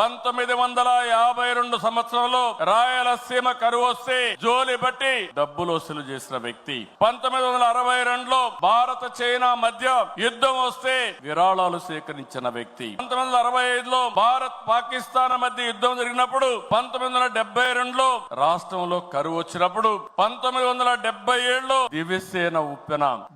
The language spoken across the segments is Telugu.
1952 సంవత్సరంలో రాయలసీమ కరువు వస్తే జోలి బట్టి డబ్బులు వసూలు చేసిన వ్యక్తి. 1962లో భారత చైనా మధ్య యుద్ధం వస్తే విరాళాలు సేకరించిన వ్యక్తి. 1965లో భారత్ పాకిస్తాన్ మధ్య యుద్ధం జరిగినప్పుడు 1972లో రాష్ట్రంలో కరువు వచ్చినప్పుడు 1977లో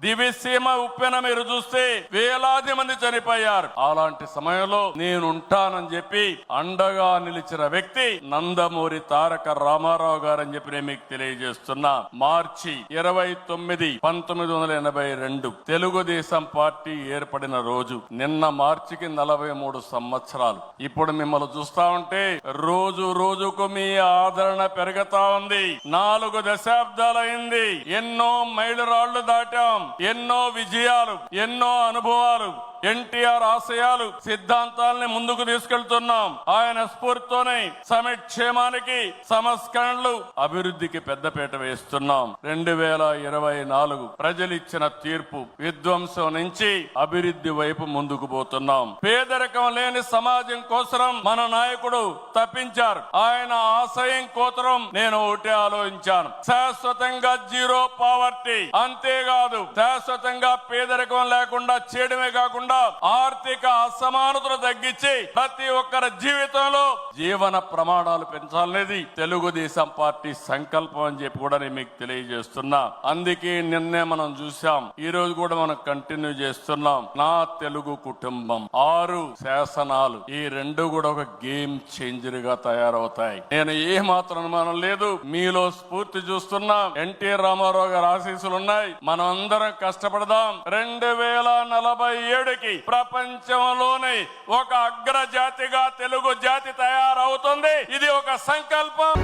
దివిసీమ ఉప్పెన మీరు చూస్తే వేలాది మంది చనిపోయారు. అలాంటి సమయంలో నేనుంటానని చెప్పి అండగా నిలిచిన వ్యక్తి నందమూరి తారక రామారావు గారు అని చెప్పి నేను మీకు తెలియజేస్తున్నా. మార్చి 29, 1982 తెలుగుదేశం పార్టీ ఏర్పడిన రోజు. నిన్న మార్చికి 43 సంవత్సరాలు. ఇప్పుడు మిమ్మల్ని చూస్తా ఉంటే రోజు రోజుకు మీ ఆదరణ పెరుగుతా ఉంది. 4 దశాబ్దాలైంది. ఎన్నో మైలురాళ్లు దాటాం, ఎన్నో విజయాలు, ఎన్నో అనుభవాలు. ఎన్టీఆర్ ఆశయాలు, సిద్ధాంతాలని ముందుకు తీసుకెళ్తున్నాం. ఆయన స్ఫూర్తితోనే సంక్షేమానికి, సంస్కరణలు, అభివృద్ధికి పెద్దపీట వేస్తున్నాం. 2024 ప్రజలిచ్చిన తీర్పు విధ్వంసం నుంచి అభివృద్ధి వైపు ముందుకు పోతున్నాం. పేదరికం లేని సమాజం కోసం మన నాయకుడు తప్పించారు. ఆయన ఆశయం కోసం నేను ఒకటే ఆలోచించాను, శాశ్వతంగా జీరో పావర్టీ. అంతేకాదు, శాశ్వతంగా పేదరికం లేకుండా చేయడమే కాకుండా ఆర్థిక అసమానతలు తగ్గించి ప్రతి ఒక్కరి జీవితంలో జీవన ప్రమాణాలు పెంచాలనేది తెలుగుదేశం పార్టీ సంకల్పం అని చెప్పి కూడా నేను మీకు తెలియజేస్తున్నా. అందుకే నిన్నే మనం చూసాం, ఈ రోజు కూడా మనం కంటిన్యూ చేస్తున్నాం. నా తెలుగు కుటుంబం 6 శాసనాలు, ఈ 2 కూడా ఒక గేమ్ చేంజర్ గా తయారవుతాయి. నేను ఏ మాత్రం అనుమానం లేదు, మీలో స్ఫూర్తి చూస్తున్నా. ఎన్టీ రామారావు గారి ఆశీస్సులు ఉన్నాయి. మనం అందరం కష్టపడదాం. 2047కి ప్రపంచంలోనే ఒక అగ్రజాతిగా తెలుగు జాతి తయారవుతుంది. ఇది ఒక సంకల్పం.